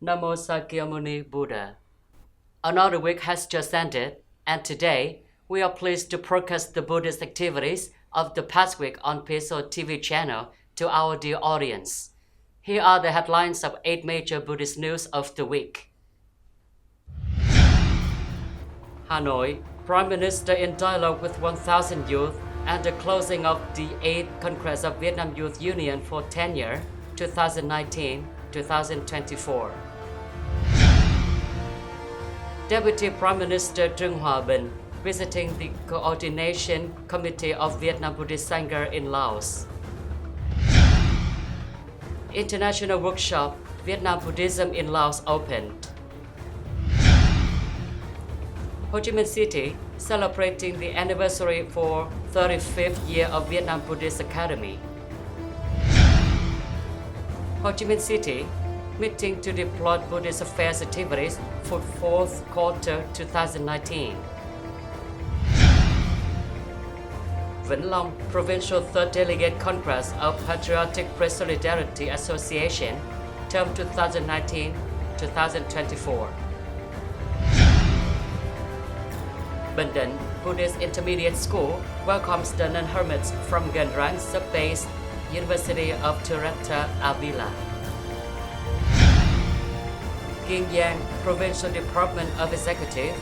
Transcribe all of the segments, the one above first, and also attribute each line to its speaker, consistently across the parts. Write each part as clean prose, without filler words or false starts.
Speaker 1: Namo Sakyamuni Buddha. Another week has just ended, and today we are pleased to broadcast the Buddhist activities of the past week on Peso TV channel to our dear audience. Here are the headlines of 8 major Buddhist news of the week. Hanoi, Prime Minister in dialogue with 1,000 youth and the closing of the 8th Congress of Vietnam Youth Union for tenure 2019-2024. Deputy Prime Minister Trương Hòa Bình visiting the Coordination Committee of Vietnam Buddhist Sangha in Laos. International Workshop Vietnam Buddhism in Laos opened. Ho Chi Minh City celebrating the anniversary for 35th year of Vietnam Buddhist Academy. Ho Chi Minh City meeting to deploy Buddhist affairs activities for 4th quarter 2019. Vĩnh Long Provincial 3rd Delegate Congress of Patriotic Solidarity Association, term 2019-2024. Bình Định Buddhist Intermediate School welcomes the non-hermits from Gần Rang sub-based University of Tureta Avila. Kiên Giang Provincial Department of Executive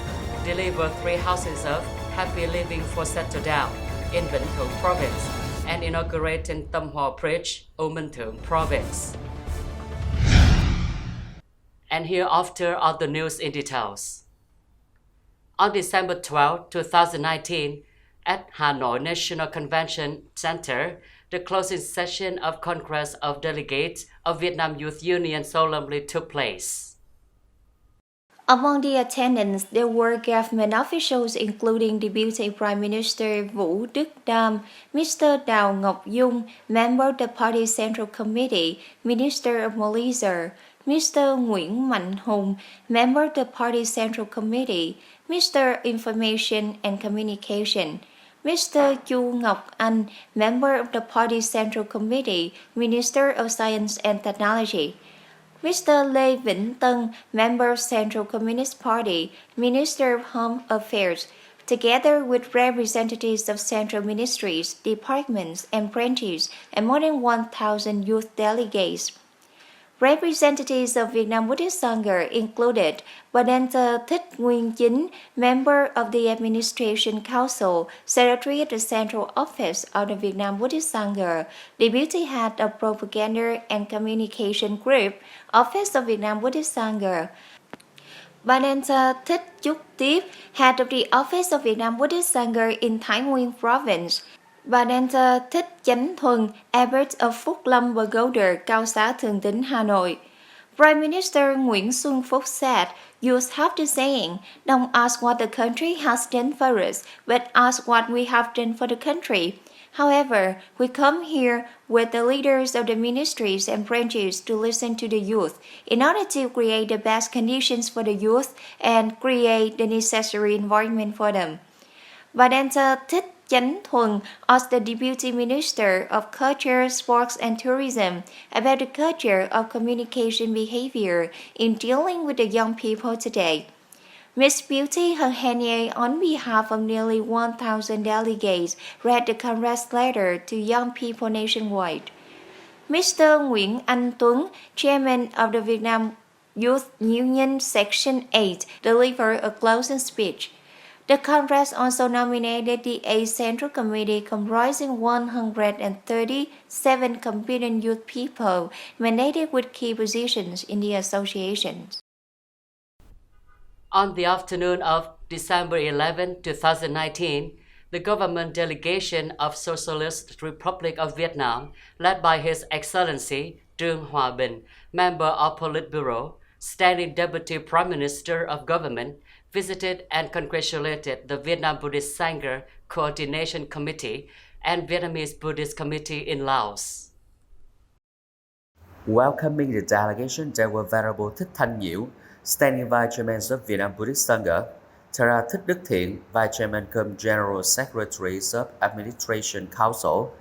Speaker 1: deliver 3 houses of happy living for settle down in Vĩnh Thuận Province and inaugurating Tâm Hòa Bridge, U Minh Thượng Province. And hereafter are the news in details. On December 12, 2019, at Hanoi National Convention Center, the closing session of Congress of Delegates of Vietnam Youth Union solemnly took place.
Speaker 2: Among the attendants, there were government officials including Deputy Prime Minister Vũ Đức Đam, Mr. Đào Ngọc Dung, member of the Party Central Committee, Minister of Malaysia, Mr. Nguyễn Mạnh Hùng, member of the Party Central Committee, Mr. Information and Communication, Mr. Chu Ngọc Anh, member of the Party Central Committee, Minister of Science and Technology, Mr. Lê Vĩnh Tân, member of Central Communist Party, Minister of Home Affairs, together with representatives of central ministries, departments, and branches, and more than 1,000 youth delegates. Representatives of Vietnam Buddhist Sangha included Badatta Thích Nguyên Chính, member of the Administration Council, Secretary at the Central Office of the Vietnam Buddhist Sangha, Deputy Head of Propaganda and Communication Group, Office of Vietnam Buddhist Sangha, Badatta Thích Chúc Tiếp, Head of the Office of Vietnam Buddhist Sangha in Thái Nguyên Province, Badatta Thích Chánh Thuần, Abbot of Phúc Lâm Pagoda, Cao Xá Thường Tín, Hà Nội. Prime Minister Nguyễn Xuân Phúc said, "You have the saying, don't ask what the country has done for us, but ask what we have done for the country. However, we come here with the leaders of the ministries and branches to listen to the youth in order to create the best conditions for the youth and create the necessary environment for them." Badatta Thích Chánh Thuần asked the Deputy Minister of Culture, Sports and Tourism about the culture of communication behavior in dealing with the young people today. Ms. Beauty Henie, on behalf of nearly 1,000 delegates, read the Congress letter to young people nationwide. Mr. Nguyễn Anh Tuấn, Chairman of the Vietnam Youth Union Section 8, delivered a closing speech. The Congress also nominated the 8th Central Committee comprising 137 competent youth people mandated with key positions in the association.
Speaker 1: On the afternoon of December 11, 2019, the government delegation of Socialist Republic of Vietnam, led by His Excellency Trương Hòa Bình, member of Politburo, standing Deputy Prime Minister of Government, visited and congratulated the Vietnam Buddhist Sangha Coordination Committee and Vietnamese Buddhist Committee in Laos.
Speaker 3: Welcoming the delegation, there were Venerable Thích Thanh Nhiễu, Standing Vice Chairman of Vietnam Buddhist Sangha, Thera Thích Đức Thiện, Vice Chairman cum General Secretary of Administration Council,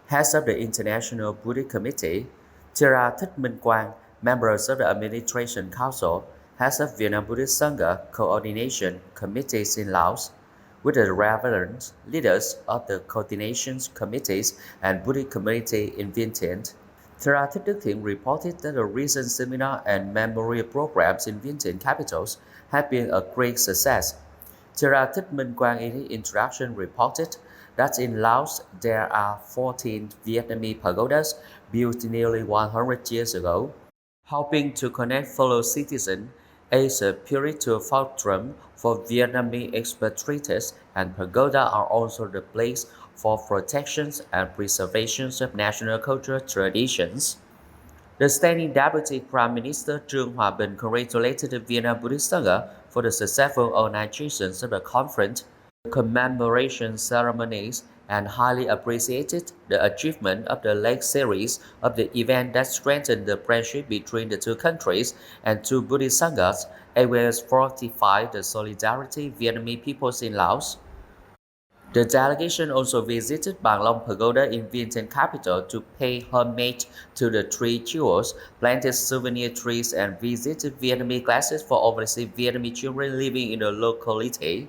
Speaker 3: Heads of the International Buddhist Committee, Thera Thích Minh Quang, Members of the Administration Council, heads of Vietnam Buddhist Sangha Coordination Committees in Laos, with the relevant leaders of the coordination committees and Buddhist community in Vientiane. Thera Thích Đức Thiện reported that the recent seminar and memorial programs in Vientiane capitals have been a great success. Thera Thích Minh Quang in his introduction reported that in Laos there are 14 Vietnamese pagodas built nearly 100 years ago, helping to connect fellow citizens as a spiritual fulcrum for Vietnamese expatriates, and pagoda are also the place for protection and preservation of national cultural traditions. The standing Deputy Prime Minister Trương Hòa Bình congratulated the Vietnam Buddhist Sangha for the successful organization of the conference, commemoration ceremonies, and highly appreciated the achievement of the late series of the event that strengthened the friendship between the two countries and two Buddhist Sanghas, as well as fortified the solidarity of Vietnamese peoples in Laos. The delegation also visited Bằng Long Pagoda in Vientiane capital to pay homage to the three jewels, planted souvenir trees, and visited Vietnamese classes for overseas Vietnamese children living in the locality.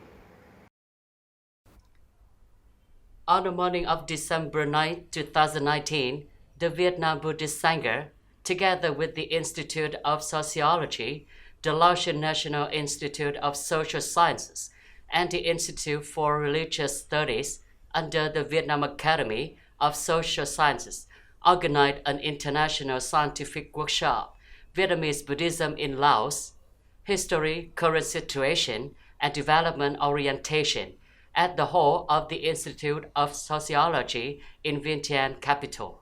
Speaker 1: On the morning of December 9, 2019, the Vietnam Buddhist Sangha, together with the Institute of Sociology, the Laotian National Institute of Social Sciences, and the Institute for Religious Studies under the Vietnam Academy of Social Sciences, organized an international scientific workshop, Vietnamese Buddhism in Laos, History, Current Situation, and Development Orientation, at the hall of the Institute of Sociology in Vientiane capital.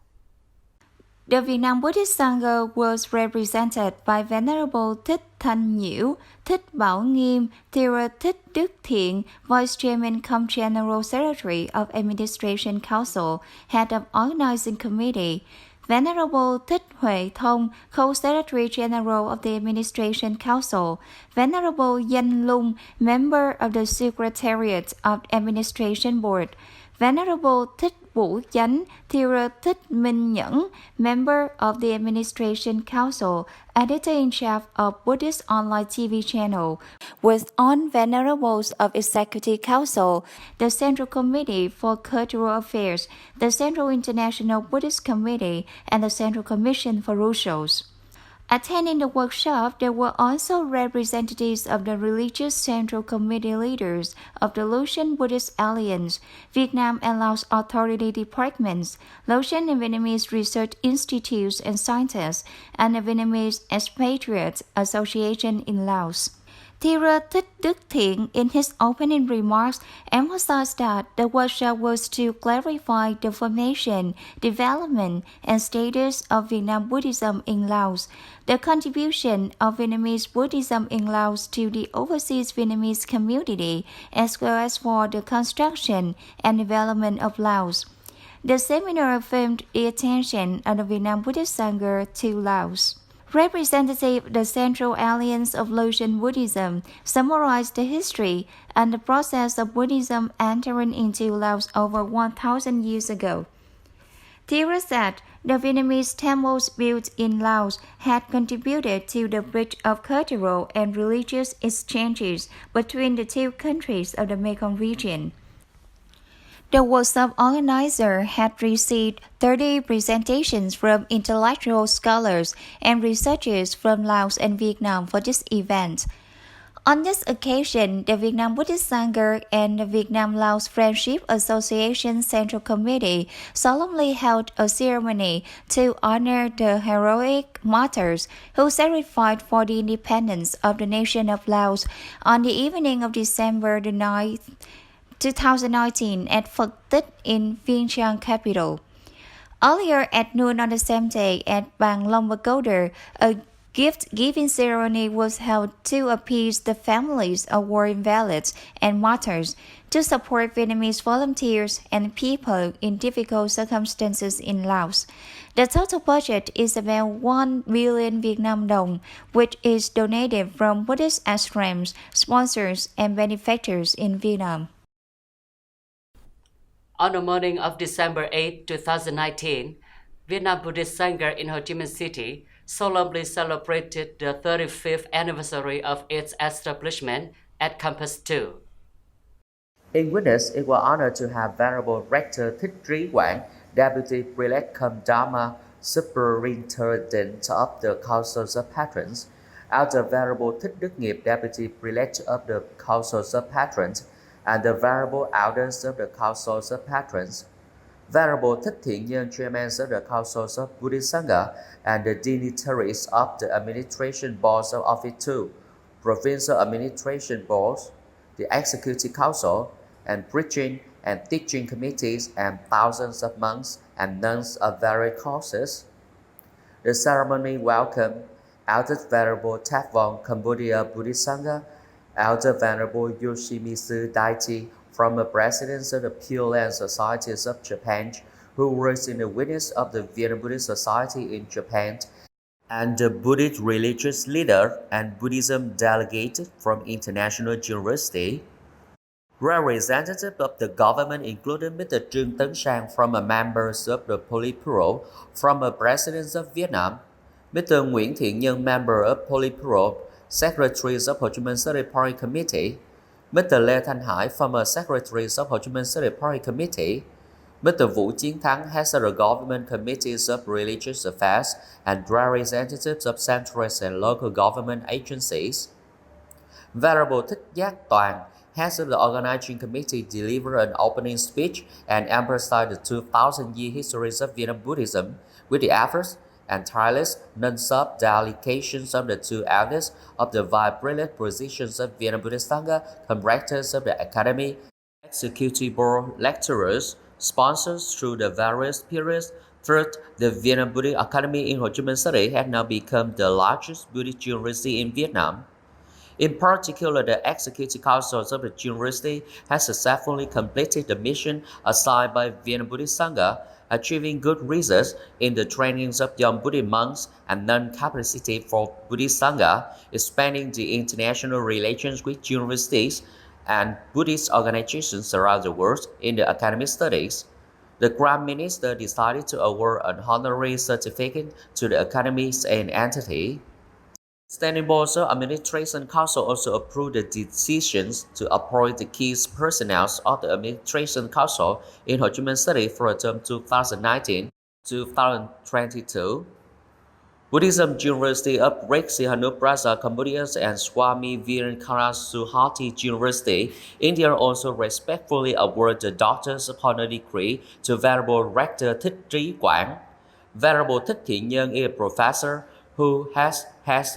Speaker 2: The Vietnam Buddhist Sangha was represented by Venerable Thích Thanh Nhiễu, Thích Bảo Nghiêm, Thera Thích Đức Thiện, Vice Chairman cum General Secretary of Administration Council, Head of Organizing Committee, Venerable Thích Huệ Thông, Co-Secretary General of the Administration Council, Venerable Danh Lung, Member of the Secretariat of Administration Board, Venerable Thích Vũ Chánh, Thera Thích Minh Nhẫn, Member of the Administration Council, Editor-in-Chief of Buddhist Online TV Channel, with all Venerables of Executive Council, the Central Committee for Cultural Affairs, the Central International Buddhist Committee, and the Central Commission for Rituals. Attending the workshop, there were also representatives of the Religious Central Committee leaders of the Laotian Buddhist Alliance, Vietnam and Laos Authority Departments, Laotian and Vietnamese Research Institutes and Scientists, and the Vietnamese Expatriates Association in Laos. Thera Thích Đức Thiện, in his opening remarks, emphasized that the workshop was to clarify the formation, development, and status of Vietnam Buddhism in Laos, the contribution of Vietnamese Buddhism in Laos to the overseas Vietnamese community, as well as for the construction and development of Laos. The seminar affirmed the attention of the Vietnam Buddhist Sangha to Laos. Representative of the Central Alliance of Laotian Buddhism summarized the history and the process of Buddhism entering into Laos over 1,000 years ago. Thera said the Vietnamese temples built in Laos had contributed to the bridge of cultural and religious exchanges between the two countries of the Mekong region. The workshop organizer had received 30 presentations from intellectual scholars and researchers from Laos and Vietnam for this event. On this occasion, the Vietnam Buddhist Sangha and the Vietnam-Laos Friendship Association Central Committee solemnly held a ceremony to honor the heroic martyrs who sacrificed for the independence of the nation of Laos on the evening of December the 9th, 2019 at Phật in Vientiane capital. Earlier at noon on the same day at Bằng Long Pagoda, a gift-giving ceremony was held to appease the families of war invalids and martyrs, to support Vietnamese volunteers and people in difficult circumstances in Laos. The total budget is about 1 billion Vietnam dong, which is donated from Buddhist ashrams, sponsors, and benefactors in Vietnam.
Speaker 1: On the morning of December 8, 2019, Vietnam Buddhist Sangha in Ho Chi Minh City solemnly celebrated the 35th anniversary of its establishment at Campus 2.
Speaker 3: In witness, it was honored to have Venerable Rector THÁNG, Deputy Prelate cum Dharma Superintendent of the Councils of Patrons, Elder Venerable Thích Đức Nghiệp, Deputy Prelate of the Councils of Patrons, and the Venerable Elders of the Councils of Patrons, Venerable THÁNG nhân, Chairman of the Councils of Buddhist Sangha, and the dignitaries of the Administration Boards of Office 2, Provincial Administration Boards, the Executive Council, and Preaching and Teaching Committees, and thousands of monks and nuns of various courses. The ceremony welcomed Elder Venerable TIòng Cambodia Buddhist Sangha, Elder Venerable Yoshimitsu Daichi from the Presidents of the Pure Land Societies of Japan, who was in the witness of the Vietnam Buddhist Society in Japan, and the Buddhist religious leader and Buddhism delegate from international university. Representatives of the government included Mr. Trương Tấn Sang from the members of the Politburo, from the President of Vietnam, Mr. Nguyễn Thiện Nhân, member of Politburo, Secretaries of Ho Chi Minh City Party Committee, Mr. Lê Thanh Hải, former Secretaries of Ho Chi Minh City Party Committee, Mr. Vũ Chiến Thắng, heads of the government committees of religious affairs, and representatives of central and local government agencies. Venerable Thích Giác Toàn, heads of the organizing committee, delivered an opening speech and emphasized the 2,000-year histories of Vietnam Buddhism with the efforts and tireless, non-stop dedications of the two elders of the vibrant positions of Vietnam Buddhist Sangha, directors of the academy, executive board, lecturers, sponsors through the various periods. Third, the Vietnam Buddhist Academy in Ho Chi Minh City has now become the largest Buddhist university in Vietnam. In particular, the Executive Council of the University has successfully completed the mission assigned by Vietnam Buddhist Sangha, achieving good results in the trainings of young Buddhist monks and non-capacity for Buddhist Sangha, expanding the international relations with universities and Buddhist organizations around the world in the academic studies. The Prime Minister decided to award an honorary certificate to the Academy's an entity. Standing Board of Administration Council also approved the decisions to appoint the key personnel of the Administration Council in Ho Chi Minh City for the term 2019-2022. Buddhism University of Rick Sihanouk Cambodia and Swami Vivekananda Suhati University, India also respectfully awarded the Doctor's Honor Degree to Venerable Rector Thích Quảng. Venerable Thích Thiện Nhân is a professor who has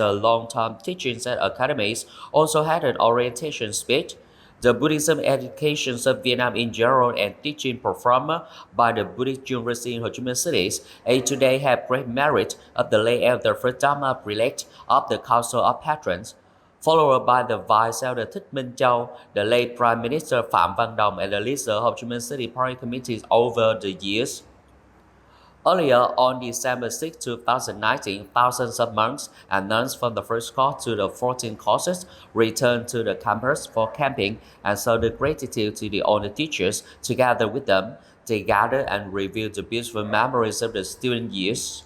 Speaker 3: a long-time teachings at academies, also had an orientation speech. The Buddhism education of Vietnam in general and teaching performed by the Buddhist University in Ho Chi Minh City, and today have great merit of the lay elder First Dharma Prelate of the Council of Patrons, followed by the Vice Elder Thích Minh Châu, the late Prime Minister Phạm Văn Đồng, and the leader of Ho Chi Minh City Party committees over the years. Earlier, on December 6, 2019, thousands of monks and nuns from the first course to the 14 courses returned to the campus for camping and showed their gratitude to the older teachers. Together with them, they gathered and reviewed the beautiful memories of the student years.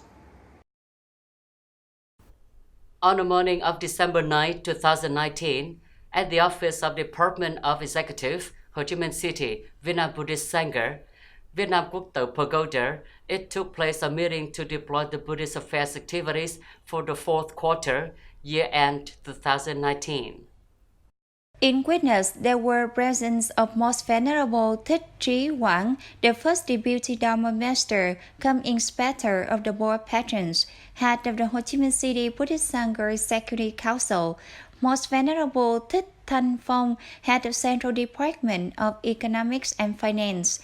Speaker 1: On the morning of December 9, 2019, at the office of the Department of Executive, Ho Chi Minh City, Vietnam Buddhist Sangha, Vietnam Quốc tự Pagoda, it took place a meeting to deploy the Buddhist affairs activities for the fourth quarter, year-end 2019.
Speaker 2: In witness, there were presence of Most Venerable Thích Quảng, the first Deputy Dharma Master, cum Inspector of the Board of Patrons, Head of the Ho Chi Minh City Buddhist Sangha Executive Council, Most Venerable Thích Thanh Phong, Head of Central Department of Economics and Finance,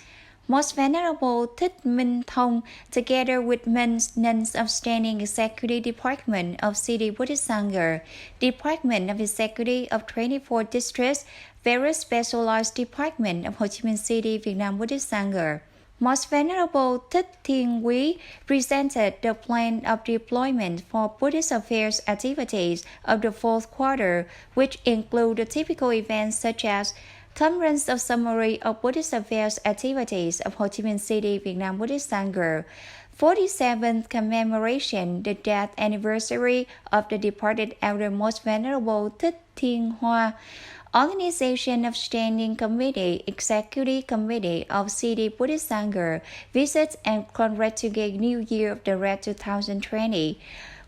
Speaker 2: Most Venerable Thích Minh Thông, together with nuns of Standing Executive Department of City Buddhist Sangha, Department of Executive of 24 Districts, various specialized departments of Ho Chi Minh City Vietnam Buddhist Sangha. Most Venerable Thích Thiên Quý presented the plan of deployment for Buddhist affairs activities of the fourth quarter, which include the typical events such as Conference of Summary of Buddhist Affairs Activities of Ho Chi Minh City Vietnam Buddhist Sangha, 47th commemoration, the death anniversary of the departed Elder Most Venerable THÁNG Organization of Standing Committee, Executive Committee of City Buddhist Sangha visits and congratulate New Year of the Red 2020.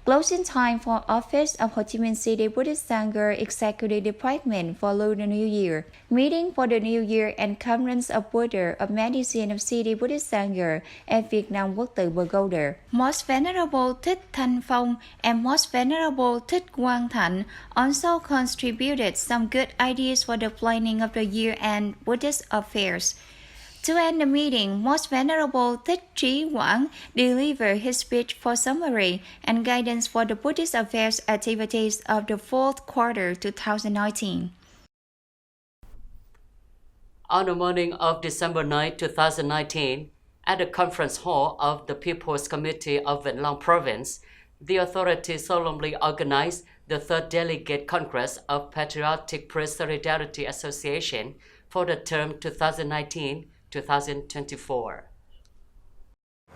Speaker 2: Closing time for Office of Ho Chi Minh City Buddhist Sangha Executive Department for Lunar New Year. Meeting for the New Year and Conference of Buddha of Medicine of City Buddhist Sangha at Vietnam Quốc Tự Pagoda. Most Venerable Thích Thanh Phong and Most Venerable Thích Quang Thạnh also contributed some good ideas for the planning of the year-end Buddhist affairs. To end the meeting, Most Venerable THÁNG delivered his speech for summary and guidance for the Buddhist affairs activities of the fourth quarter 2019.
Speaker 1: On the morning of December 9, 2019, at the conference hall of the People's Committee of Vĩnh Long Province, the authorities solemnly organized the third Delegate Congress of Patriotic Priest Solidarity Association for the term 2019-2024.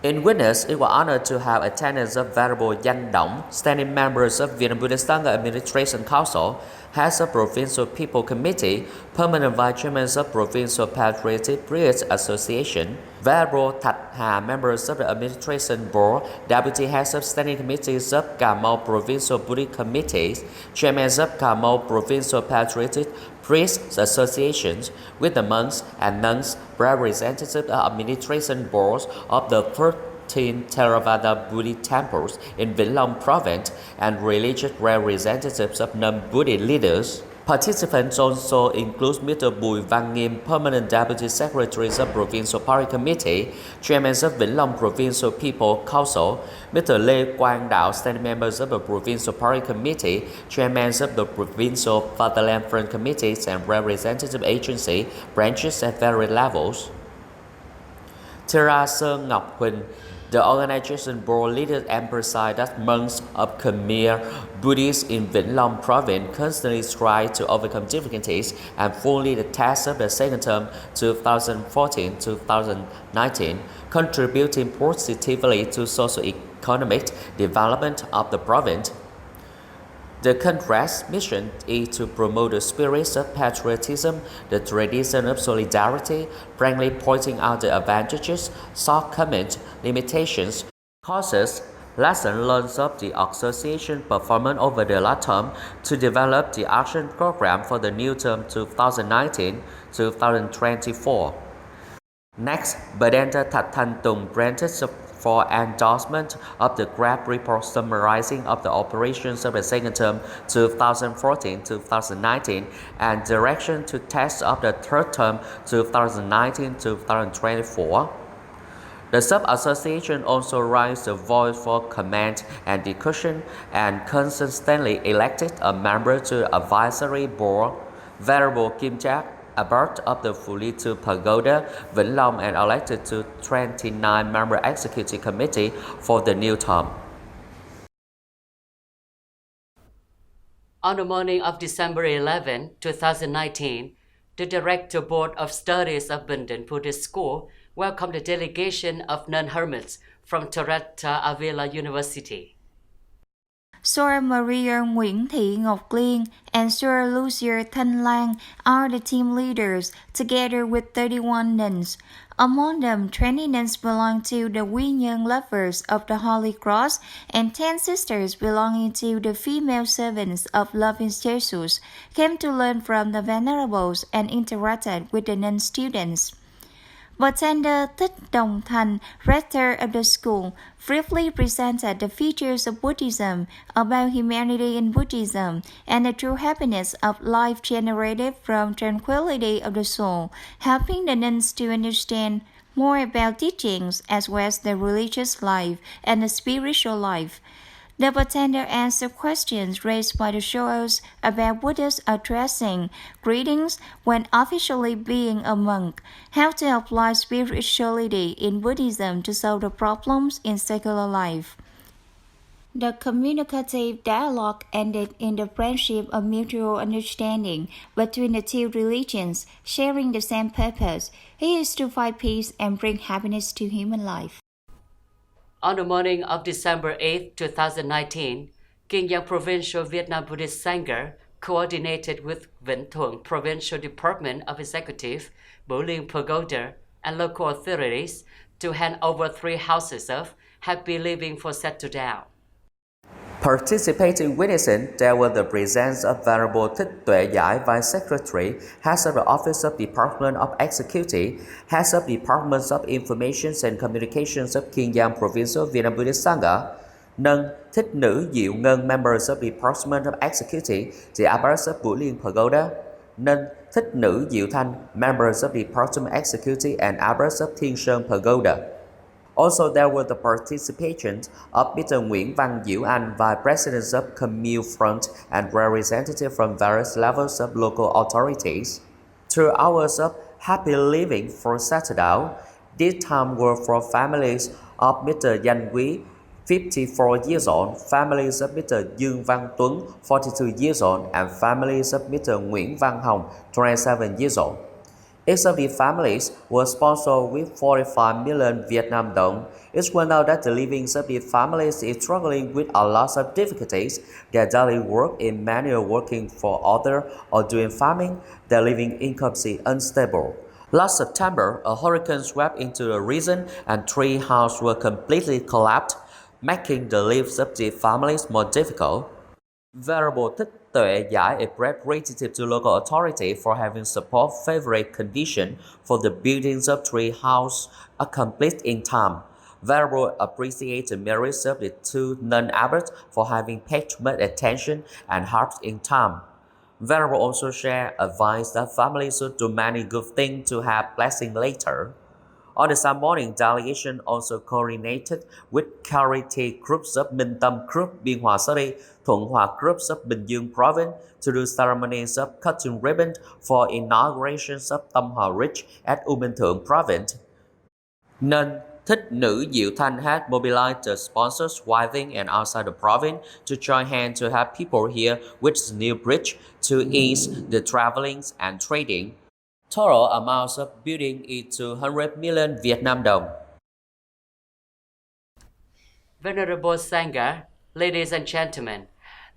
Speaker 3: In witness, it was honored to have attendance of Venerable Danh Dong, standing members of Vietnam Buddhist Sangha Administration Council, heads of Provincial People Committee, permanent vice chairmen of Provincial Patriotic Priest Association, Venerable Thạch Hà, members of the Administration Board, deputy heads of standing committees of Cà Mau Provincial Buddhist Committees, chairmen of Cà Mau Provincial Patriotic Priests Associations, with the monks and nuns, representatives of administration boards of the 13 Theravada Buddhist temples in Vĩnh Long Province, and religious representatives of non-Buddhist leaders. Participants also include Mr. Bùi Văn Nghiêm, Permanent Deputy Secretary of Provincial Party Committee, Chairman of Vĩnh Long Provincial People Council, Mr. Lê Quang Đạo, Standing Members of the Provincial Party Committee, Chairman of the Provincial Fatherland Front Committees and representative agency branches at various levels. Thera Sơn Ngọc Huỳnh, the organization board leader, emphasized that monks of Khmer Buddhists in Vĩnh Long Province constantly strive to overcome difficulties and fully the task of the second term 2014-2019, contributing positively to socio-economic development of the province. The Congress mission is to promote the spirit of patriotism, the tradition of solidarity, frankly pointing out the advantages, shortcomings, limitations, causes, lessons learned of the association performance over the last term to develop the action program for the new term 2019-2024. Next, Bhadenta Thạch Thanh Tùng granted for endorsement of the draft report summarizing of the operations of the second term 2014-2019 and direction to test of the third term 2019-2024. The sub-association also raised the voice for comment and discussion and consistently elected a member to the advisory board, Venerable Kim Chak, Abbot of the Fulito Pagoda, Vĩnh Long, and elected to 29-member executive committee for the new term.
Speaker 1: On the morning of December 11, 2019, the Director Board of Studies of Bình Buddhist School welcomed a delegation of non-hermits from Torretta Avila University.
Speaker 2: Sir Maria Nguyễn Thị Ngọc Liên and Sir Lucia Thanh Lan are the team leaders, together with 31 nuns. Among them, 20 nuns belong to the Quy Nhân Lovers of the Holy Cross and 10 sisters belonging to the female servants of Loving Jesus came to learn from the Venerables and interacted with the nun students. Bartender Thích Đồng Thành, rector of the school, briefly presented the features of Buddhism, about humanity in Buddhism, and the true happiness of life generated from tranquility of the soul, helping the nuns to understand more about teachings as well as the religious life and the spiritual life. The bartender answered questions raised by the showers about Buddha's addressing, greetings when officially being a monk, how to apply spirituality in Buddhism to solve the problems in secular life. The communicative dialogue ended in the friendship of mutual understanding between the two religions, sharing the same purpose. It is to find peace and bring happiness to human life.
Speaker 1: On the morning of December 8, 2019, TIểng Provincial Vietnam Buddhist Sangha coordinated with Vĩnh Thuận Provincial Department of Executive, Bủ Liên Pagoda, and local authorities to hand over 3 houses of happy living for settle down.
Speaker 3: Participating witnesses, there were the presence of Venerable Thích Tuệ Giải, Vice Secretary, Head of the Office of Department of Executive, Head of Departments of Information and Communications of TIểng Provincial Vietnam Buddhist Sangha, Nâng Thích Nữ Diệu Ngân, Members of Department of Executive, the Abbess of Bủ Liên Pagoda, Nâng Thích Nữ Diệu Thanh, Members of Department of Executive and Abbess of Thiên Sơn Pagoda. Also, there were the participation of Mr. Nguyễn Văn Diệu Anh, Vice President of Commune Front and representative from various levels of local authorities. 2 hours of happy living for settle down. This time were for families of Mr. Danh Quý, 54 years old, families of Mr. Dương Văn Tuấn, 42 years old, and families of Mr. Nguyễn Văn Hồng, 27 years old. Each of the families was sponsored with 45 million Vietnam dong. It's well known that the livings of the families is struggling with a lot of difficulties. Their daily work in manual working for others or doing farming, their living income is unstable. Last September, a hurricane swept into the region and 3 houses were completely collapsed, making the lives of the families more difficult. Venerable Thích Tuệ Giải expressed gratitude to local authority for having support favorable condition for the buildings of 3 houses are complete in time. Venerable appreciated the merits of the 2 non-abbots for having paid much attention and help in time. Venerable also shared advice that families should do many good things to have blessing later. On the same morning, delegation also coordinated with charity groups of Minh Tâm Group, Biên Hòa City, Thuận Hòa Groups of Bình Dương Province to do ceremonies of cutting ribbon for inaugurations of Tâm Hòa Ridge at U Minh Thượng Province. Nâng Thích Nữ Diệu Thanh had mobilized the sponsors within and outside the province to join hands to have people here with the new bridge to ease the traveling and trading. Total amounts of building is 200 million Vietnam dong.
Speaker 1: Venerable Sangha, ladies and gentlemen,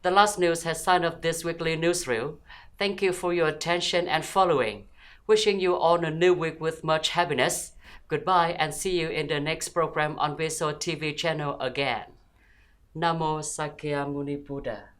Speaker 1: the last news has signed off this weekly newsreel. Thank you for your attention and following. Wishing you all a new week with much happiness. Goodbye and see you in the next program on Visual TV channel again. Namo Sakyamuni Buddha.